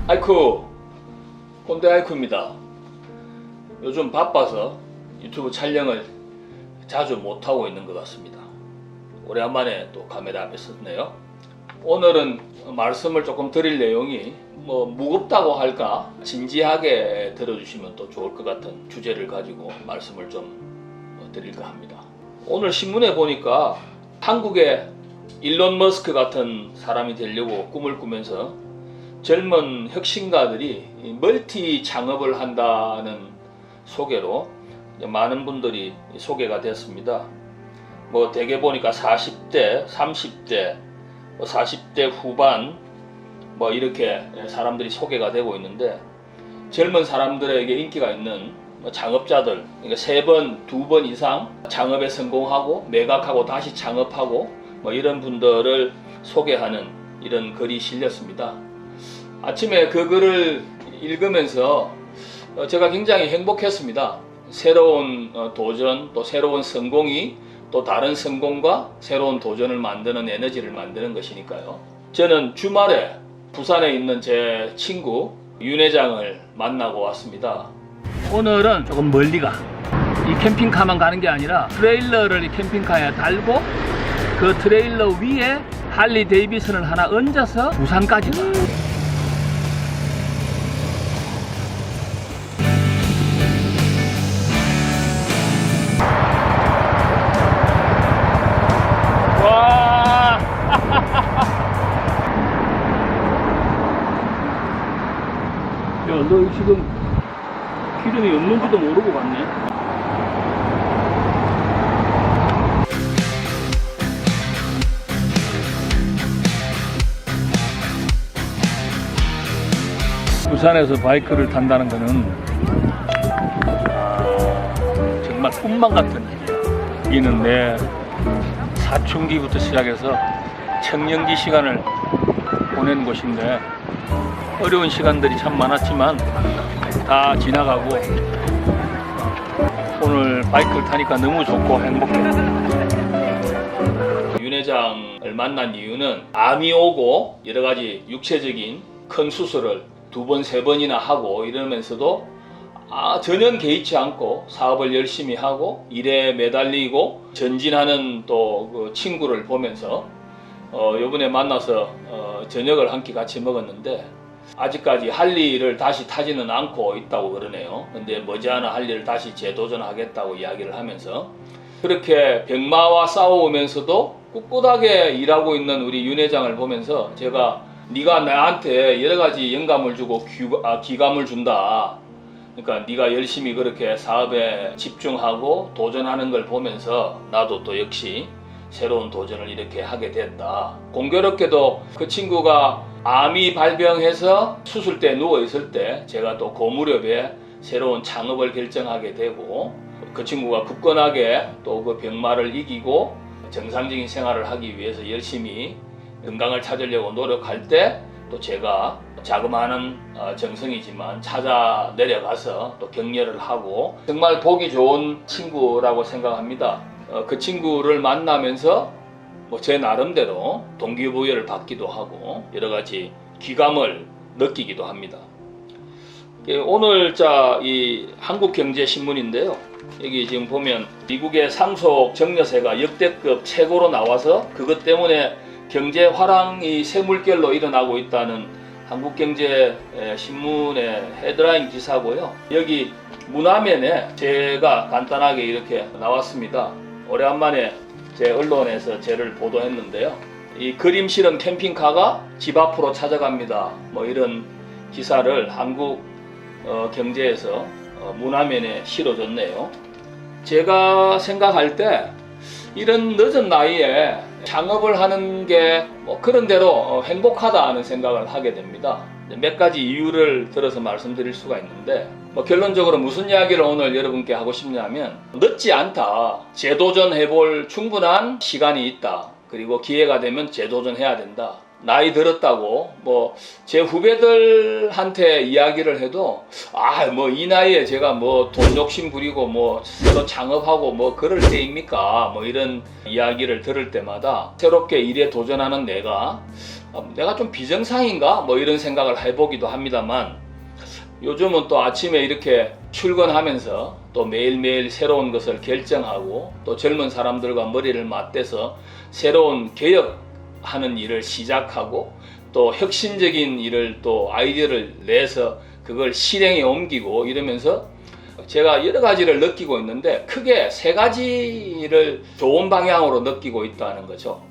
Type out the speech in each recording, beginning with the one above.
하이쿠, 꼰대 하이쿠입니다. 요즘 바빠서 유튜브 촬영을 자주 못하고 있는 것 같습니다. 오래간만에 또 카메라 앞에 섰네요. 오늘은 말씀을 조금 드릴 내용이 무겁다고 할까 진지하게 들어주시면 또 좋을 것 같은 주제를 가지고 말씀을 좀 드릴까 합니다. 오늘 신문에 보니까 한국의 일론 머스크 같은 사람이 되려고 꿈을 꾸면서 젊은 혁신가들이 멀티 창업을 한다는 소개로 많은 분들이 소개가 됐습니다. 대개 보니까 40대, 30대, 40대 후반 이렇게 사람들이 소개가 되고 있는데, 젊은 사람들에게 인기가 있는 창업자들, 그러니까 3번, 2번 이상 창업에 성공하고 매각하고 다시 창업하고 이런 분들을 소개하는 이런 글이 실렸습니다. 아침에 그 글을 읽으면서 제가 굉장히 행복했습니다. 새로운 도전, 또 새로운 성공이 또 다른 성공과 새로운 도전을 만드는 에너지를 만드는 것이니까요. 저는 주말에 부산에 있는 제 친구 윤 회장을 만나고 왔습니다. 오늘은 조금 멀리 가. 이 캠핑카만 가는 게 아니라 트레일러를 이 캠핑카에 달고 그 트레일러 위에 할리 데이비슨을 하나 얹어서 부산까지 가. 야, 너 지금 기름이 없는지도 모르고 갔네. 부산에서 바이크를 탄다는 거는 정말 꿈만 같은 일이야. 이는 내 사춘기부터 시작해서 청년기 시간을 보낸 곳인데, 어려운 시간들이 참 많았지만 다 지나가고 오늘 바이크를 타니까 너무 좋고 행복해. 윤 회장을 만난 이유는 암이 오고 여러 가지 육체적인 큰 수술을 2번, 3번이나 하고 이러면서도 전혀 개의치 않고 사업을 열심히 하고 일에 매달리고 전진하는 또 그 친구를 보면서 요번에 만나서 저녁을 한 끼 같이 먹었는데, 아직까지 할리를 다시 타지는 않고 있다고 그러네요. 근데 머지않아 할리를 다시 재도전하겠다고 이야기를 하면서, 그렇게 병마와 싸워오면서도 꿋꿋하게 일하고 있는 우리 윤 회장을 보면서 제가 네가 나한테 여러 가지 영감을 주고 기감을 준다. 그러니까 네가 열심히 그렇게 사업에 집중하고 도전하는 걸 보면서 나도 또 역시 새로운 도전을 이렇게 하게 됐다. 공교롭게도 그 친구가 암이 발병해서 수술대에 누워있을 때 제가 또 그 무렵에 새로운 창업을 결정하게 되고, 그 친구가 굳건하게 또 그 병마를 이기고 정상적인 생활을 하기 위해서 열심히 건강을 찾으려고 노력할 때 또 제가 자그마한 정성이지만 찾아 내려가서 또 격려를 하고, 정말 보기 좋은 친구라고 생각합니다. 그 친구를 만나면서 제 나름대로 동기부여를 받기도 하고 여러 가지 귀감을 느끼기도 합니다. 오늘 이 한국경제신문인데요. 여기 지금 보면 미국의 상속 정려세가 역대급 최고로 나와서 그것 때문에 경제 화랑이 새물결로 일어나고 있다는 한국경제신문의 헤드라인 기사고요. 여기 문화면에 제가 간단하게 이렇게 나왔습니다. 오래간만에 제 언론에서 쟤를 보도했는데요. 이 그림 실은 캠핑카가 집 앞으로 찾아갑니다. 이런 기사를 한국 경제에서 문화면에 실어줬네요. 제가 생각할 때 이런 늦은 나이에 창업을 하는 게 그런 대로 행복하다 하는 생각을 하게 됩니다. 몇 가지 이유를 들어서 말씀드릴 수가 있는데, 결론적으로 무슨 이야기를 오늘 여러분께 하고 싶냐면, 늦지 않다. 재도전해볼 충분한 시간이 있다. 그리고 기회가 되면 재도전해야 된다. 나이 들었다고 뭐 제 후배들한테 이야기를 해도 뭐 이 나이에 제가 뭐 돈 욕심 부리고 뭐 새로 창업하고 뭐 그럴 때입니까? 뭐 이런 이야기를 들을 때마다 새롭게 일에 도전하는 내가 좀 비정상인가? 뭐 이런 생각을 해보기도 합니다만, 요즘은 또 아침에 이렇게 출근하면서 또 매일매일 새로운 것을 결정하고 또 젊은 사람들과 머리를 맞대서 새로운 개혁하는 일을 시작하고 또 혁신적인 일을 또 아이디어를 내서 그걸 실행에 옮기고 이러면서 제가 여러 가지를 느끼고 있는데, 크게 세 가지를 좋은 방향으로 느끼고 있다는 거죠.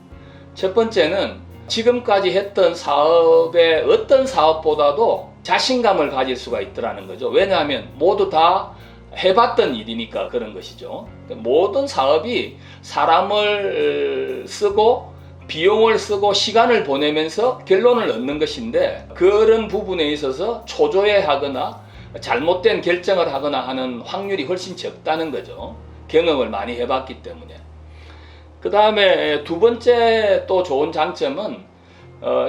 첫 번째는 지금까지 했던 사업의 어떤 사업보다도 자신감을 가질 수가 있더라는 거죠. 왜냐하면 모두 다 해봤던 일이니까 그런 것이죠. 모든 사업이 사람을 쓰고 비용을 쓰고 시간을 보내면서 결론을 얻는 것인데, 그런 부분에 있어서 초조해하거나 잘못된 결정을 하거나 하는 확률이 훨씬 적다는 거죠. 경험을 많이 해봤기 때문에. 그 다음에 두 번째 또 좋은 장점은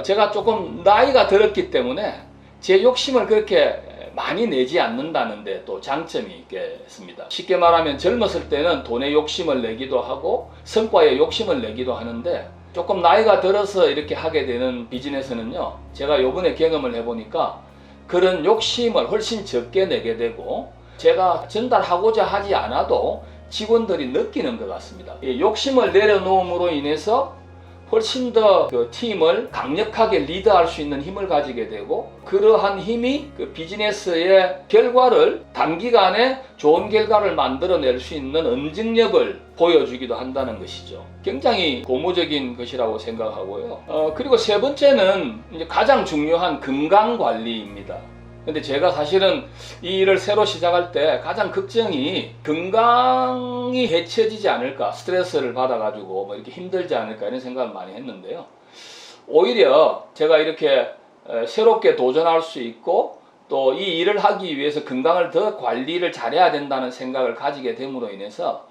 제가 조금 나이가 들었기 때문에 제 욕심을 그렇게 많이 내지 않는다는 데 또 장점이 있겠습니다. 쉽게 말하면 젊었을 때는 돈에 욕심을 내기도 하고 성과에 욕심을 내기도 하는데, 조금 나이가 들어서 이렇게 하게 되는 비즈니스는요, 제가 요번에 경험을 해보니까 그런 욕심을 훨씬 적게 내게 되고 제가 전달하고자 하지 않아도 직원들이 느끼는 것 같습니다. 이 욕심을 내려놓음으로 인해서 훨씬 더 그 팀을 강력하게 리드할 수 있는 힘을 가지게 되고, 그러한 힘이 그 비즈니스의 결과를 단기간에 좋은 결과를 만들어낼 수 있는 응징력을 보여주기도 한다는 것이죠. 굉장히 고무적인 것이라고 생각하고요. 그리고 세 번째는 이제 가장 중요한 건강관리입니다. 근데 제가 사실은 이 일을 새로 시작할 때 가장 걱정이 건강이 해쳐지지 않을까, 스트레스를 받아가지고 뭐 이렇게 힘들지 않을까 이런 생각을 많이 했는데요. 오히려 제가 이렇게 새롭게 도전할 수 있고 또 이 일을 하기 위해서 건강을 더 관리를 잘해야 된다는 생각을 가지게 됨으로 인해서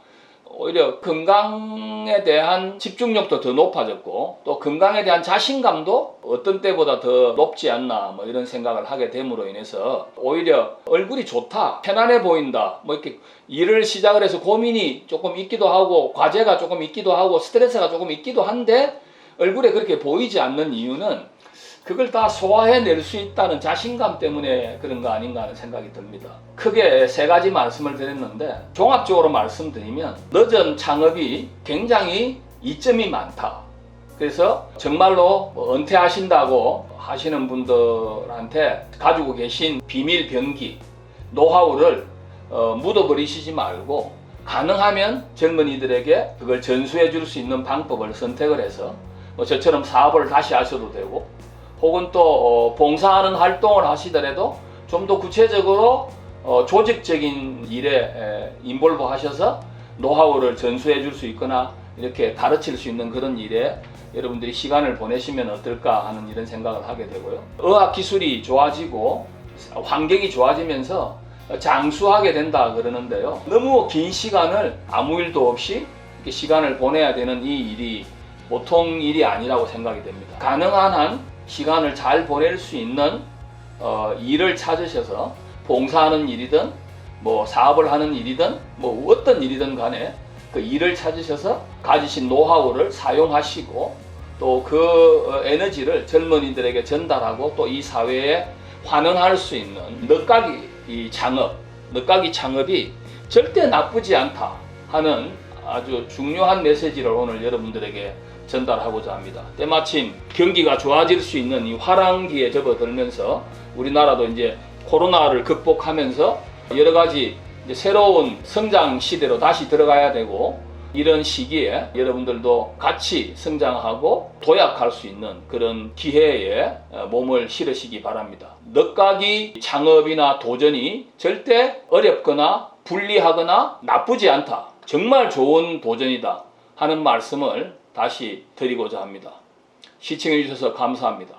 오히려 건강에 대한 집중력도 더 높아졌고 또 건강에 대한 자신감도 어떤 때보다 더 높지 않나 뭐 이런 생각을 하게 됨으로 인해서 오히려 얼굴이 좋다, 편안해 보인다, 뭐 이렇게 일을 시작을 해서 고민이 조금 있기도 하고 과제가 조금 있기도 하고 스트레스가 조금 있기도 한데 얼굴에 그렇게 보이지 않는 이유는 그걸 다 소화해낼 수 있다는 자신감 때문에 그런 거 아닌가 하는 생각이 듭니다. 크게 세 가지 말씀을 드렸는데, 종합적으로 말씀드리면 늦은 창업이 굉장히 이점이 많다. 그래서 정말로 은퇴하신다고 하시는 분들한테 가지고 계신 비밀 병기, 노하우를 묻어버리시지 말고 가능하면 젊은이들에게 그걸 전수해 줄 수 있는 방법을 선택을 해서 저처럼 사업을 다시 하셔도 되고, 혹은 또 봉사하는 활동을 하시더라도 좀 더 구체적으로 조직적인 일에 인볼브 하셔서 노하우를 전수해 줄 수 있거나 이렇게 가르칠 수 있는 그런 일에 여러분들이 시간을 보내시면 어떨까 하는 이런 생각을 하게 되고요. 의학기술이 좋아지고 환경이 좋아지면서 장수하게 된다 그러는데요. 너무 긴 시간을 아무 일도 없이 이렇게 시간을 보내야 되는 이 일이 보통 일이 아니라고 생각이 됩니다. 가능한 한 시간을 잘 보낼 수 있는 일을 찾으셔서 봉사하는 일이든 뭐 사업을 하는 일이든 뭐 어떤 일이든 간에 그 일을 찾으셔서 가지신 노하우를 사용하시고 또 그 에너지를 젊은이들에게 전달하고 또 이 사회에 환원할 수 있는 늦가기 창업이 절대 나쁘지 않다 하는 아주 중요한 메시지를 오늘 여러분들에게 전달하고자 합니다. 때마침 경기가 좋아질 수 있는 이 화랑기에 접어들면서 우리나라도 이제 코로나를 극복하면서 여러 가지 이제 새로운 성장 시대로 다시 들어가야 되고, 이런 시기에 여러분들도 같이 성장하고 도약할 수 있는 그런 기회에 몸을 실으시기 바랍니다. 늦가기 창업이나 도전이 절대 어렵거나 불리하거나 나쁘지 않다. 정말 좋은 도전이다 하는 말씀을 다시 드리고자 합니다. 시청해 주셔서 감사합니다.